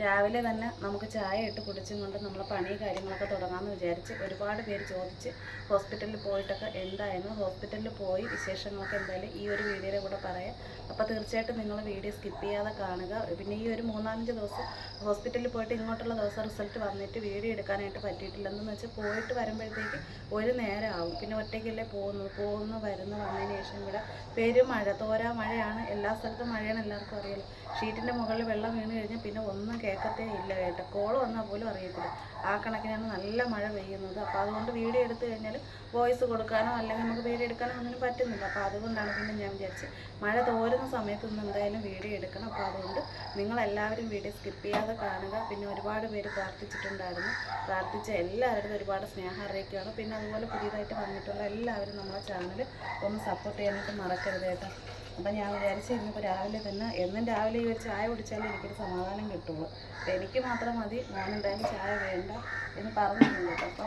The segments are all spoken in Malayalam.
രാവിലെ തന്നെ നമുക്ക് ചായ ഇട്ട് കുടിച്ചും കൊണ്ട് നമ്മളെ പണി കാര്യങ്ങളൊക്കെ തുടങ്ങാമെന്ന് വിചാരിച്ച് ഒരുപാട് പേര് ചോദിച്ച് ഹോസ്പിറ്റലിൽ പോയിട്ടൊക്കെ എന്തായിരുന്നു, ഹോസ്പിറ്റലിൽ പോയി വിശേഷങ്ങളൊക്കെ എന്തായാലും ഈ ഒരു വീഡിയോയുടെ കൂടെ പറയാം. അപ്പോൾ തീർച്ചയായിട്ടും നിങ്ങൾ വീഡിയോ സ്കിപ്പ് ചെയ്യാതെ കാണുക. പിന്നെ ഈ ഒരു 3-5 ദിവസം ഹോസ്പിറ്റലിൽ പോയിട്ട് ഇങ്ങോട്ടുള്ള ദിവസം റിസൾട്ട് വന്നിട്ട് വീഡിയോ എടുക്കാനായിട്ട് പറ്റിയിട്ടില്ലെന്ന് വെച്ചാൽ പോയിട്ട് വരുമ്പോഴത്തേക്ക് ഒരു നേരം ആവും. പിന്നെ ഒറ്റയ്ക്കല്ലേ പോകുന്നു വരുന്നു വന്നതിന് ശേഷം ഇവിടെ പെരുമഴ, തോരാ മഴയാണ്. എല്ലാ സ്ഥലത്തും മഴയാണ്, എല്ലാവർക്കും അറിയാലോ. ഷീറ്റിൻ്റെ മുകളിൽ വെള്ളം വീണ് കഴിഞ്ഞാൽ പിന്നെ ഒന്നും കേൾക്കത്തേ ഇല്ല കേട്ടോ. കോൾ വന്നാൽ പോലും അറിയത്തില്ല. ആ കണക്കിനാണ് നല്ല മഴ പെയ്യുന്നത്. അപ്പോൾ അതുകൊണ്ട് വീഡിയോ എടുത്തു കഴിഞ്ഞാൽ വോയിസ് കൊടുക്കാനോ അല്ലെങ്കിൽ നമുക്ക് വീഡിയോ എടുക്കാനോ ഒന്നിനും പറ്റുന്നില്ല. അപ്പോൾ അതുകൊണ്ടാണ് പിന്നെ ഞാൻ വിചാരിച്ചത് മഴ തോരുന്ന സമയത്തൊന്നും എന്തായാലും വീഡിയോ എടുക്കണം. അപ്പോൾ അതുകൊണ്ട് നിങ്ങളെല്ലാവരും വീഡിയോ സ്കിപ്പ് ചെയ്യാതെ കാണുക. പിന്നെ ഒരുപാട് പേര് പ്രാർത്ഥിച്ചിട്ടുണ്ടായിരുന്നു. പ്രാർത്ഥിച്ച എല്ലാവരുടെയും ഒരുപാട് സ്നേഹം അറിയിക്കുകയാണ്. പിന്നെ അതുപോലെ പുതിയതായിട്ട് വന്നിട്ടുള്ള എല്ലാവരും നമ്മളെ ചാനൽ ഒന്ന് സപ്പോർട്ട് ചെയ്യാനായിട്ട് മറക്കരുത് കേട്ടോ. അപ്പം ഞാൻ വിചാരിച്ച് ഇന്നിപ്പോൾ രാവിലെ തന്നെ എന്നും രാവിലെ ഈ ഒരു ചായ കുടിച്ചാലേ എനിക്കൊരു സമാധാനം കിട്ടുള്ളൂ. അപ്പം എനിക്ക് മാത്രം മതി, മോനെന്തായാലും ചായ വേണ്ട എന്ന് പറഞ്ഞിട്ടുണ്ട് കേട്ടോ.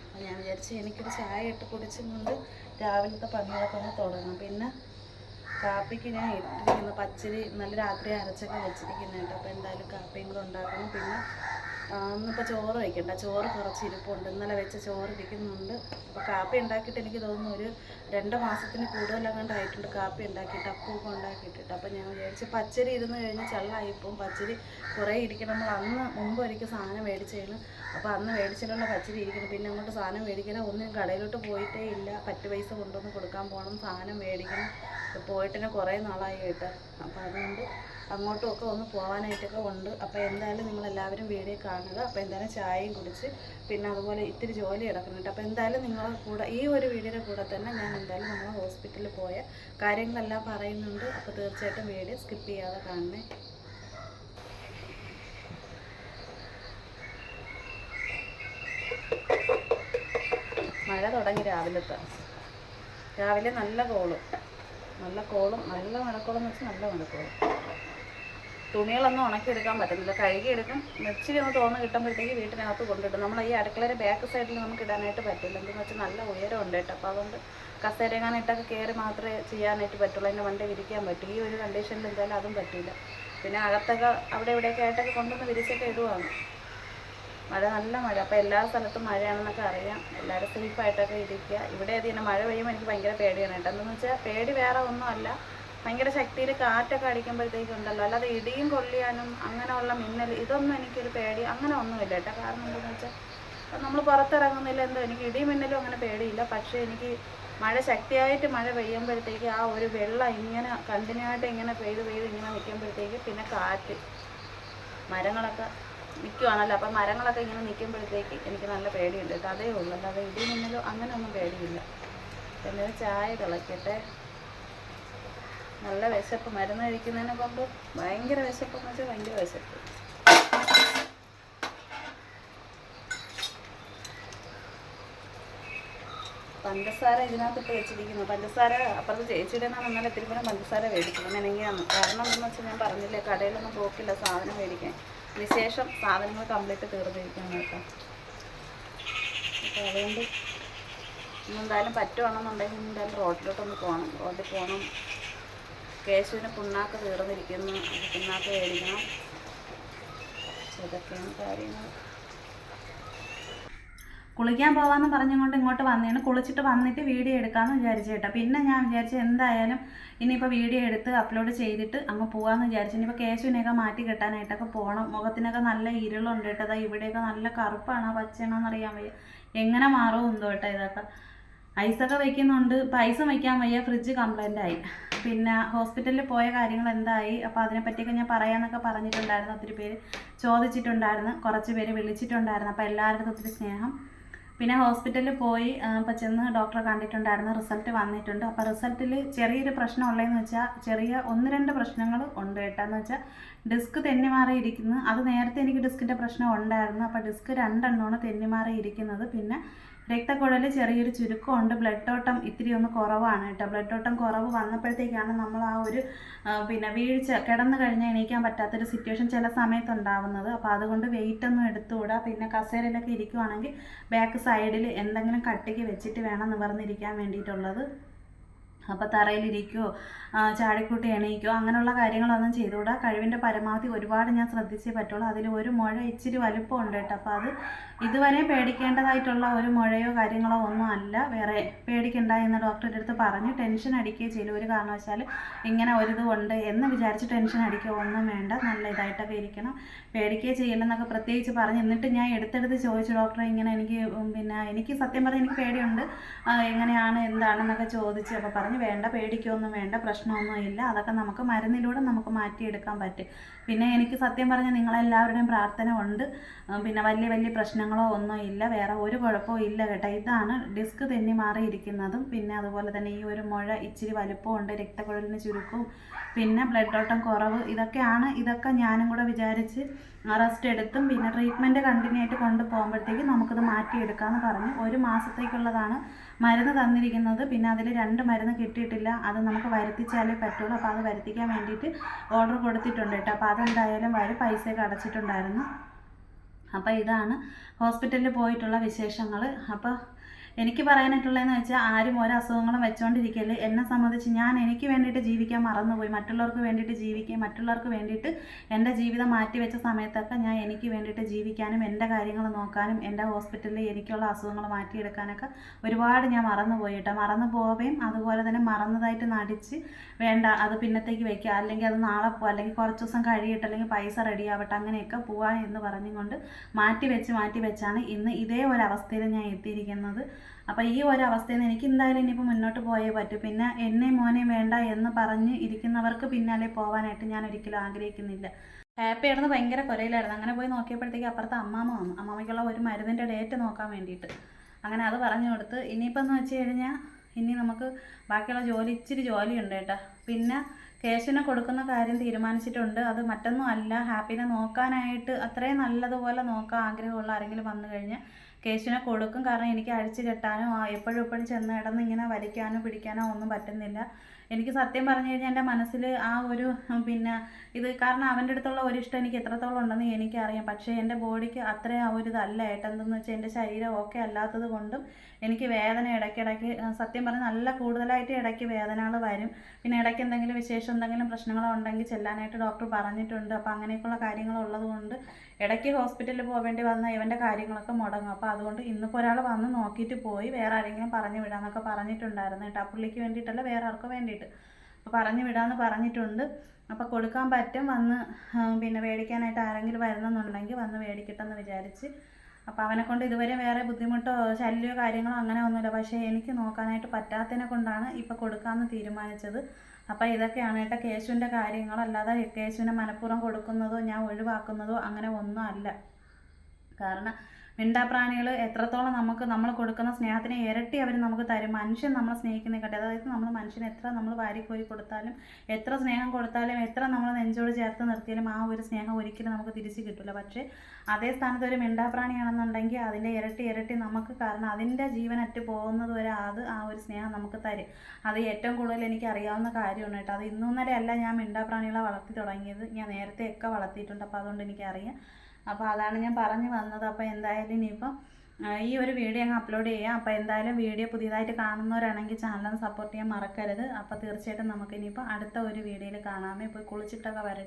അപ്പം ഞാൻ വിചാരിച്ച് എനിക്കൊരു ചായ ഇട്ട് കുടിച്ചും കൊണ്ട് രാവിലത്തെ പണികളൊക്കെ ഒന്ന് തുടങ്ങും. പിന്നെ കാപ്പിക്ക് ഞാൻ ഇട്ടിരിക്കുന്ന പച്ചരി നല്ല രാത്രി അരച്ചൊക്കെ വെച്ചിരിക്കുന്ന കേട്ടോ. അപ്പോൾ എന്തായാലും കാപ്പിയും കൂടെ ഉണ്ടാക്കണം. പിന്നെ ഇന്നിപ്പോൾ ചോറ് വയ്ക്കണ്ട, ചോറ് കുറച്ച് ഇരിപ്പുണ്ട്, ഇന്നലെ വെച്ച ചോറ് ഇരിക്കുന്നുണ്ട്. അപ്പോൾ കാപ്പി ഉണ്ടാക്കിയിട്ട് എനിക്ക് തോന്നുന്നു ഒരു 2 മാസത്തിന് കൂടുതലങ്ങാണ്ടായിട്ടുണ്ട് കാപ്പി ഉണ്ടാക്കിയിട്ട്, അപ്പൂപ്പം ഉണ്ടാക്കിയിട്ടിട്ട്. അപ്പോൾ ഞാൻ വിചാരിച്ച് പച്ചരി ഇരുന്ന് കഴിഞ്ഞാൽ ചള്ളായിപ്പോവും. പച്ചരി കുറേ ഇരിക്കണം. നമ്മൾ അന്ന് മുമ്പ് ഒരിക്കൽ സാധനം മേടിച്ചതിന്, അപ്പോൾ അന്ന് മേടിച്ചിട്ടുള്ള പച്ചരി ഇരിക്കണം. പിന്നെ അങ്ങോട്ട് സാധനം മേടിക്കണം, ഒന്നും കടയിലോട്ട് പോയിട്ടേ ഇല്ല. 10 പൈസ കൊണ്ടുവന്ന് കൊടുക്കാൻ പോകണം, സാധനം മേടിക്കണം. പോയിട്ടിന് കുറേ നാളായി കേട്ടോ. അപ്പോൾ അതുകൊണ്ട് അങ്ങോട്ടും ഒക്കെ ഒന്ന് പോകാനായിട്ടൊക്കെ ഉണ്ട്. അപ്പോൾ എന്തായാലും നിങ്ങളെല്ലാവരും വീഡിയോ കാണുക. അപ്പോൾ എന്തായാലും ചായയും കുടിച്ച് പിന്നെ അതുപോലെ ഇത്തിരി ജോലി കിടക്കുന്നുണ്ട്. അപ്പോൾ എന്തായാലും നിങ്ങളെ കൂടെ ഈ ഒരു വീഡിയോയുടെ കൂടെ തന്നെ ഞാൻ എന്തായാലും നമ്മൾ ഹോസ്പിറ്റലിൽ പോയ കാര്യങ്ങളെല്ലാം പറയുന്നുണ്ട്. അപ്പോൾ തീർച്ചയായിട്ടും വീഡിയോ സ്കിപ്പ് ചെയ്യാതെ കാണണേ. മഴ തുടങ്ങി രാവിലെ നല്ല കോളും നല്ല മഴക്കോളം എന്ന് വെച്ചാൽ നല്ല മഴക്കോളും. തുണികളൊന്നും ഉണക്കിയെടുക്കാൻ പറ്റുന്നില്ല, കഴുകിയെടുക്കും. ഇച്ചിരി ഒന്ന് തോന്നുന്നു കിട്ടുമ്പോഴത്തേക്ക് വീട്ടിനകത്ത് കൊണ്ടിടും. നമ്മൾ ഈ അടുക്കളയുടെ ബാക്ക് സൈഡിൽ നമുക്ക് ഇടാനായിട്ട് പറ്റില്ല. എന്തെന്ന് വെച്ചാൽ നല്ല ഉയരം ഉണ്ട് കേട്ടോ. അപ്പോൾ അതുകൊണ്ട് കസേരങ്ങാനായിട്ടൊക്കെ കയറി മാത്രമേ ചെയ്യാനായിട്ട് പറ്റുള്ളൂ. അതിൻ്റെ വണ്ടി വിരിക്കാൻ പറ്റും. ഈ ഒരു കണ്ടീഷനിൽ എന്തായാലും അതും പറ്റില്ല. പിന്നെ അകത്തൊക്കെ അവിടെ ഇവിടെയൊക്കെ ആയിട്ടൊക്കെ കൊണ്ടുവന്ന് വിരിച്ചൊക്കെ ഇടുവാണ്. നല്ല മഴ. അപ്പോൾ എല്ലാ സ്ഥലത്തും മഴയാണെന്നൊക്കെ അറിയാം. എല്ലാവരും സേഫായിട്ടൊക്കെ ഇരിക്കുക. ഇവിടെ അതിന് മഴ പെയ്യുമ്പോൾ എനിക്ക് ഭയങ്കര പേടിയാണ് കേട്ടോ. എന്താണെന്ന് വെച്ചാൽ പേടി വേറെ ഒന്നുമല്ല, ഭയങ്കര ശക്തിയിൽ കാറ്റൊക്കെ അടിക്കുമ്പോഴത്തേക്കുണ്ടല്ലോ, അല്ലാതെ ഇടിയും കൊള്ളിയാനും അങ്ങനെയുള്ള മിന്നൽ ഇതൊന്നും എനിക്കൊരു പേടി അങ്ങനെ ഒന്നുമില്ല കേട്ടോ. കാരണം എന്താണെന്ന് വെച്ചാൽ നമ്മൾ പുറത്തിറങ്ങുന്നില്ല, എന്തോ എനിക്ക് ഇടിയും മിന്നലും അങ്ങനെ പേടിയില്ല. പക്ഷേ എനിക്ക് മഴ ശക്തിയായിട്ട് മഴ പെയ്യുമ്പോഴത്തേക്ക് ആ ഒരു വെള്ളം ഇങ്ങനെ കണ്ടിന്യൂ ആയിട്ട് ഇങ്ങനെ പെയ്ത് ഇങ്ങനെ നിൽക്കുമ്പോഴത്തേക്ക്, പിന്നെ കാറ്റ്, മരങ്ങളൊക്കെ നിൽക്കുവാണല്ലോ, അപ്പം മരങ്ങളൊക്കെ ഇങ്ങനെ നിൽക്കുമ്പോഴത്തേക്ക് എനിക്ക് നല്ല പേടിയുണ്ട് കേട്ടോ. അതേ ഉള്ളൂ, അല്ലാതെ ഇടി മിന്നലോ അങ്ങനെ ഒന്നും പേടിയില്ല. പിന്നെ ചായ തിളക്കട്ടെ. നല്ല വിശപ്പ്, മരുന്ന് കഴിക്കുന്നതിനെ കൊണ്ട് ഭയങ്കര വിശപ്പെന്ന് വെച്ചാൽ ഭയങ്കര വിശപ്പ്. പഞ്ചസാര ഇതിനകത്തിട്ട് വെച്ചിരിക്കുന്നു. പഞ്ചസാര അപ്പുറത്ത് ചേച്ചിയുടെ നിന്നാണ് ഇന്നലെ ഇത്തിരി കൂടെ പഞ്ചസാര മേടിക്കുന്നത്. മെനങ്ങിയാണ്. കാരണം എന്താണെന്ന് വെച്ചാൽ ഞാൻ പറഞ്ഞില്ലേ, കടയിലൊന്നും പോക്കില്ല സാധനം മേടിക്കാൻ. വിശേഷം സാധനങ്ങൾ കംപ്ലീറ്റ് തീർന്നിരിക്കുകയാണ് കേട്ടോ. അപ്പോൾ അതുകൊണ്ട് എന്തായാലും പറ്റുവാണെന്നുണ്ടെങ്കിൽ എന്തായാലും റോഡിലോട്ടൊന്ന് പോകണം. റോഡിൽ പോകണം. കേശുവിന് പുണ്ണാക്ക് തീർന്നിരിക്കുന്നു, അത് പുണ്ണാക്ക് മേടിക്കണം. ഇതൊക്കെയാണ് കാര്യങ്ങൾ. കുളിക്കാൻ പോകാമെന്ന് പറഞ്ഞുകൊണ്ട് ഇങ്ങോട്ട് വന്നതാണ്. കുളിച്ചിട്ട് വന്നിട്ട് വീഡിയോ എടുക്കാമെന്ന് വിചാരിച്ചു കേട്ടോ. പിന്നെ ഞാൻ വിചാരിച്ചു എന്തായാലും ഇനിയിപ്പോൾ വീഡിയോ എടുത്ത് അപ്ലോഡ് ചെയ്തിട്ട് അങ്ങ് പോകാമെന്ന് വിചാരിച്ചു. ഇനിയിപ്പോൾ കേശുവിനെയൊക്കെ മാറ്റി കെട്ടാനായിട്ടൊക്കെ പോകണം. മുഖത്തിനൊക്കെ നല്ല ഇരുളുണ്ട് കേട്ടോ. അതാ ഇവിടെയൊക്കെ നല്ല കറുപ്പാണോ പച്ചയാണോന്ന് അറിയാൻ വയ്യ. എങ്ങനെ മാറുമോ എന്തോ കേട്ടോ. ഇതൊക്കെ ഐസൊക്കെ വയ്ക്കുന്നുണ്ട്. ഇപ്പോൾ ഐസും വയ്ക്കാൻ വയ്യ, ഫ്രിഡ്ജ് കംപ്ലൈൻ്റ് ആയി. പിന്നെ ഹോസ്പിറ്റലിൽ പോയ കാര്യങ്ങൾ എന്തായി, അപ്പോൾ അതിനെപ്പറ്റിയൊക്കെ ഞാൻ പറയാമെന്നൊക്കെ പറഞ്ഞിട്ടുണ്ടായിരുന്നു. ഒത്തിരി പേര് ചോദിച്ചിട്ടുണ്ടായിരുന്നു, കുറച്ച് പേര് വിളിച്ചിട്ടുണ്ടായിരുന്നു. അപ്പോൾ എല്ലാവരുടെയും ഒത്തിരി സ്നേഹം. പിന്നെ ഹോസ്പിറ്റലിൽ പോയി ഇപ്പോൾ ചെന്ന് ഡോക്ടറെ കണ്ടിട്ടുണ്ടായിരുന്നു. റിസൾട്ട് വന്നിട്ടുണ്ട്. അപ്പോൾ റിസൾട്ടിൽ ചെറിയൊരു പ്രശ്നം ഉള്ളതെന്ന് വെച്ചാൽ ചെറിയ 1-2 പ്രശ്നങ്ങൾ ഉണ്ട് കേട്ടോ. എന്ന് വെച്ചാൽ ഡിസ്ക് തെന്നിമാറിയിരിക്കുന്നു. അത് നേരത്തെ എനിക്ക് ഡിസ്കിൻ്റെ പ്രശ്നം ഉണ്ടായിരുന്നു. അപ്പോൾ ഡിസ്ക് 2 എണ്ണമാണ് തെന്നിമാറിയിരിക്കുന്നത്. പിന്നെ രക്തക്കുഴൽ ചെറിയൊരു ചുരുക്കമുണ്ട്. ബ്ലഡ് ഓട്ടം ഇത്തിരി ഒന്ന് കുറവാണ് കേട്ടോ. ബ്ലഡ് ഓട്ടം കുറവ് വന്നപ്പോഴത്തേക്കാണ് നമ്മൾ ആ ഒരു പിന്നെ വീഴ്ച, കിടന്നു കഴിഞ്ഞാൽ എണീക്കാൻ പറ്റാത്തൊരു സിറ്റുവേഷൻ ചില സമയത്തുണ്ടാവുന്നത്. അപ്പോൾ അതുകൊണ്ട് വെയിറ്റൊന്നും എടുത്തുകൂടാ. പിന്നെ കസേരയിലൊക്കെ ഇരിക്കുവാണെങ്കിൽ ബാക്ക് സൈഡിൽ എന്തെങ്കിലും കട്ടിക്ക് വെച്ചിട്ട് വേണം നിവർന്നിരിക്കാൻ വേണ്ടിയിട്ടുള്ളത്. അപ്പോൾ തറയിലിരിക്കുകയോ ചാടിക്കൂട്ടി എണീക്കുകയോ അങ്ങനെയുള്ള കാര്യങ്ങളൊന്നും ചെയ്തുകൂടാ. കഴിവിൻ്റെ പരമാവധി ഒരുപാട് ഞാൻ ശ്രദ്ധിച്ചേ പറ്റുള്ളൂ. അതിൽ ഒരു മുഴ ഇച്ചിരി വലുപ്പമുണ്ട് കേട്ടോ. അപ്പോൾ അത് ഇതുവരെ പേടിക്കേണ്ടതായിട്ടുള്ള ഒരു മുഴയോ കാര്യങ്ങളോ ഒന്നും അല്ല. വേറെ പേടിക്കണ്ട എന്ന് ഡോക്ടറുടെ അടുത്ത് പറഞ്ഞു. ടെൻഷൻ അടിക്കുകയോ ചെയ്യില്ല ഒരു കാരണവശാൽ. ഇങ്ങനെ ഒരിതുണ്ട് എന്ന് വിചാരിച്ച് ടെൻഷൻ അടിക്കുകയോ ഒന്നും വേണ്ട. നല്ല ഇതായിട്ടൊക്കെ ഇരിക്കണം, പേടിക്കുകയോ ചെയ്യില്ലെന്നൊക്കെ പ്രത്യേകിച്ച് പറഞ്ഞു. എന്നിട്ട് ഞാൻ എടുത്തെടുത്ത് ചോദിച്ചു, ഡോക്ടറെ ഇങ്ങനെ എനിക്ക് സത്യം പറഞ്ഞാൽ എനിക്ക് പേടിയുണ്ട്, എങ്ങനെയാണ് എന്താണെന്നൊക്കെ ചോദിച്ചു. അപ്പോൾ പറഞ്ഞു വേണ്ട, പേടിക്കൊന്നും വേണ്ട, പ്രശ്നമൊന്നും ഇല്ല, അതൊക്കെ നമുക്ക് മരുന്നിലൂടെ നമുക്ക് മാറ്റിയെടുക്കാൻ പറ്റും. പിന്നെ എനിക്ക് സത്യം പറഞ്ഞാൽ നിങ്ങളെല്ലാവരുടെയും പ്രാർത്ഥന ഉണ്ട്. പിന്നെ വലിയ പ്രശ്നങ്ങളോ ഒന്നും ഇല്ല, വേറെ ഒരു കുഴപ്പവും ഇല്ല കേട്ടോ. ഇതാണ് ഡിസ്ക് തെന്നി മാറിയിരിക്കുന്നതും പിന്നെ അതുപോലെ തന്നെ ഈ ഒരു മുഴ ഇച്ചിരി വലുപ്പമുണ്ട്, രക്തക്കുഴലിന് ചുരുക്കവും പിന്നെ ബ്ലഡ് ഓട്ടം കുറവ്, ഇതൊക്കെ ഞാനും കൂടെ വിചാരിച്ച് റെസ്റ്റ് എടുത്തും പിന്നെ ട്രീറ്റ്മെൻറ്റ് കണ്ടിന്യൂ ആയിട്ട് കൊണ്ടുപോകുമ്പോഴത്തേക്ക് നമുക്കിത് മാറ്റിയെടുക്കാമെന്ന് പറഞ്ഞു. 1 മാസത്തേക്കുള്ളതാണ് മരുന്ന് തന്നിരിക്കുന്നത്. പിന്നെ അതിൽ 2 മരുന്ന് കിട്ടിയിട്ടില്ല, അത് നമുക്ക് വരുത്തിച്ചാലേ പറ്റുള്ളൂ. അപ്പോൾ അത് വരുത്തിക്കാൻ വേണ്ടിയിട്ട് ഓർഡർ കൊടുത്തിട്ടുണ്ട് കേട്ടോ. അപ്പോൾ അതെന്തായാലും പൈസയൊക്കെ അടച്ചിട്ടുണ്ടായിരുന്നു. അപ്പോൾ ഇതാണ് ഹോസ്പിറ്റലിൽ പോയിട്ടുള്ള വിശേഷങ്ങൾ. അപ്പോൾ എനിക്ക് പറയാനായിട്ടുള്ളതെന്ന് വെച്ചാൽ ആരും ഓരോ അസുഖങ്ങളും വെച്ചുകൊണ്ടിരിക്കല്. എന്നെ സംബന്ധിച്ച് എനിക്ക് വേണ്ടിയിട്ട് ജീവിക്കാൻ മറന്നുപോയി, മറ്റുള്ളവർക്ക് വേണ്ടിയിട്ട് ജീവിക്കുകയും മറ്റുള്ളവർക്ക് വേണ്ടിയിട്ട് എൻ്റെ ജീവിതം മാറ്റിവെച്ച സമയത്തൊക്കെ ഞാൻ എനിക്ക് വേണ്ടിയിട്ട് ജീവിക്കാനും എൻ്റെ കാര്യങ്ങൾ നോക്കാനും എൻ്റെ ഹോസ്പിറ്റലിൽ എനിക്കുള്ള അസുഖങ്ങൾ മാറ്റിയെടുക്കാനൊക്കെ ഒരുപാട് ഞാൻ മറന്നുപോയി കേട്ടോ. മറന്നു പോവുകയും അതുപോലെ തന്നെ മറന്നതായിട്ട് നടിച്ച് വേണ്ട അത് പിന്നത്തേക്ക് വെക്കുക, അല്ലെങ്കിൽ അത് നാളെ പോവാം, അല്ലെങ്കിൽ കുറച്ച് ദിവസം കഴിയട്ടെ, അല്ലെങ്കിൽ പൈസ റെഡി ആവട്ടെ, അങ്ങനെയൊക്കെ പോവാം എന്ന് പറഞ്ഞുകൊണ്ട് മാറ്റി വെച്ചാണ് ഇന്ന് ഇതേ ഒരവസ്ഥയിൽ ഞാൻ എത്തിയിരിക്കുന്നത്. അപ്പോൾ ഈ ഒരവസ്ഥയിൽ നിന്ന് എനിക്ക് എന്തായാലും ഇനിയിപ്പോൾ മുന്നോട്ട് പോയേ പറ്റൂ. പിന്നെ എന്നെ മോനെ വേണ്ട എന്ന് പറഞ്ഞ് ഇരിക്കുന്നവർക്ക് പിന്നാലെ പോകാനായിട്ട് ഞാൻ ഒരിക്കലും ആഗ്രഹിക്കുന്നില്ല. ഹാപ്പി ആയിരുന്നു, ഭയങ്കര കുരയിലായിരുന്നു. അങ്ങനെ പോയി നോക്കിയപ്പോഴത്തേക്ക് അപ്പുറത്ത് അമ്മാമ്മ വന്നു, അമ്മാമ്മയ്ക്കുള്ള ഒരു മരുന്നിൻ്റെ ഡേറ്റ് നോക്കാൻ വേണ്ടിയിട്ട്. അങ്ങനെ അത് പറഞ്ഞു കൊടുത്ത് ഇനിയിപ്പോൾ എന്ന് വെച്ച് കഴിഞ്ഞാൽ ഇനി നമുക്ക് ബാക്കിയുള്ള ഇച്ചിരി ജോലിയുണ്ട് കേട്ടോ. പിന്നെ കേശുവിനെ കൊടുക്കുന്ന കാര്യം തീരുമാനിച്ചിട്ടുണ്ട്. അത് മറ്റൊന്നും അല്ല, ഹാപ്പിനെ നോക്കാനായിട്ട് അത്രയും നല്ലതുപോലെ നോക്കാൻ ആഗ്രഹമുള്ള ആരെങ്കിലും വന്നു കഴിഞ്ഞാൽ കേശുവിനെ കൊടുക്കും. കാരണം എനിക്ക് അഴിച്ചു കെട്ടാനോ എപ്പോഴും ചെന്ന് കിടന്ന് ഇങ്ങനെ വലിക്കാനോ പിടിക്കാനോ ഒന്നും പറ്റുന്നില്ല. എനിക്ക് സത്യം പറഞ്ഞു കഴിഞ്ഞാൽ എൻ്റെ മനസ്സിൽ ആ ഒരു ഇത് കാരണം അവൻ്റെ അടുത്തുള്ള ഒരു ഇഷ്ടം എനിക്ക് എത്രത്തോളം ഉണ്ടെന്ന് എനിക്കറിയാം. പക്ഷേ എൻ്റെ ബോഡിക്ക് അത്രയും ആ ഒരു ഇതല്ല എന്തെന്ന് വെച്ചാൽ എൻ്റെ ശരീരം ഓക്കെ അല്ലാത്തത് കൊണ്ടും എനിക്ക് വേദന ഇടയ്ക്കിടയ്ക്ക് സത്യം പറഞ്ഞാൽ നല്ല കൂടുതലായിട്ട് ഇടയ്ക്ക് വേദനകൾ വരും. പിന്നെ ഇടയ്ക്ക് എന്തെങ്കിലും പ്രശ്നങ്ങളോ ഉണ്ടെങ്കിൽ ചെല്ലാനായിട്ട് ഡോക്ടർ പറഞ്ഞിട്ടുണ്ട്. അപ്പോൾ അങ്ങനെയൊക്കെയുള്ള കാര്യങ്ങളുള്ളത് കൊണ്ട് ഇടയ്ക്ക് ഹോസ്പിറ്റലിൽ പോവേണ്ടി വന്ന ഇവൻ്റെ കാര്യങ്ങളൊക്കെ മുടങ്ങും. അപ്പോൾ അതുകൊണ്ട് ഇന്നിപ്പോൾ ഒരാൾ വന്ന് നോക്കിയിട്ട് പോയി, വേറെ ആരെങ്കിലും പറഞ്ഞു വിടാമെന്നൊക്കെ പറഞ്ഞിട്ടുണ്ടായിരുന്നു കേട്ടോ. പുള്ളിക്ക് വേണ്ടിയിട്ടല്ല, വേറെ ആർക്കും വേണ്ടിയിട്ട്. അപ്പോൾ പറഞ്ഞു വിടാമെന്ന് പറഞ്ഞിട്ടുണ്ട്. അപ്പോൾ കൊടുക്കാൻ പറ്റും, വന്ന് മേടിക്കാനായിട്ട് ആരെങ്കിലും വരുന്നെന്നുണ്ടെങ്കിൽ വന്ന് മേടിക്കട്ടെന്ന് വിചാരിച്ച്. അപ്പോൾ അവനെക്കൊണ്ട് ഇതുവരെ വേറെ ബുദ്ധിമുട്ടോ ശല്യമോ കാര്യങ്ങളോ അങ്ങനെ ഒന്നുമില്ല. പക്ഷേ എനിക്ക് നോക്കാനായിട്ട് പറ്റാത്തതിനെ കൊണ്ടാണ് ഇപ്പോൾ കൊടുക്കാമെന്ന് തീരുമാനിച്ചത്. അപ്പോൾ ഇതൊക്കെയാണ് കേട്ടോ കേശുവിൻ്റെ കാര്യങ്ങൾ. അല്ലാതെ കേശുവിനെ മനഃപൂർവ്വം കൊടുക്കുന്നതോ ഞാൻ ഒഴിവാക്കുന്നതോ അങ്ങനെ ഒന്നും അല്ല. കാരണം മിണ്ടാപ്രാണികൾ എത്രത്തോളം നമ്മൾ കൊടുക്കുന്ന സ്നേഹത്തിന് ഇരട്ടി അവർ നമുക്ക് തരും. മനുഷ്യൻ നമ്മളെ സ്നേഹിക്കുന്നതിനെക്കാട്ടി, അതായത് നമ്മൾ മനുഷ്യന് എത്ര നമ്മൾ വാരിക്കോരി കൊടുത്താലും എത്ര സ്നേഹം കൊടുത്താലും എത്ര നമ്മൾ നെഞ്ചോട് ചേർത്ത് നിർത്തിയാലും ആ ഒരു സ്നേഹം ഒരിക്കലും നമുക്ക് തിരിച്ച് കിട്ടില്ല. പക്ഷേ അതേ സ്ഥാനത്ത് ഒരു മിണ്ടാപ്രാണിയാണെന്നുണ്ടെങ്കിൽ അതിൻ്റെ ഇരട്ടി നമുക്ക്, കാരണം അതിൻ്റെ ജീവനറ്റ് പോകുന്നത് വരെ അത് ആ ഒരു സ്നേഹം നമുക്ക് തരും. അത് ഏറ്റവും കൂടുതൽ എനിക്ക് അറിയാവുന്ന കാര്യമാണ് കേട്ടോ. അത് ഇന്നൊന്നര അല്ല ഞാൻ മിണ്ടാപ്രാണികളെ വളർത്തി തുടങ്ങിയത്, ഞാൻ നേരത്തെയൊക്കെ വളർത്തിയിട്ടുണ്ട്. അപ്പോൾ അതുകൊണ്ട് എനിക്കറിയാം. അപ്പോൾ അതാണ് ഞാൻ പറഞ്ഞു വന്നത്. അപ്പോൾ എന്തായാലും ഇനിയിപ്പം ഈ ഒരു വീഡിയോ അങ്ങ് അപ്ലോഡ് ചെയ്യാം. അപ്പോൾ എന്തായാലും വീഡിയോ പുതിയതായിട്ട് കാണുന്നവരാണെങ്കിൽ ചാനൽ സപ്പോർട്ട് ചെയ്യാൻ മറക്കരുത്. അപ്പോൾ തീർച്ചയായിട്ടും നമുക്ക് ഇനിയിപ്പോൾ അടുത്ത ഒരു വീഡിയോയിൽ കാണാമേ. പോയി കുളിച്ചിട്ടൊക്കെ വരട്ടെ.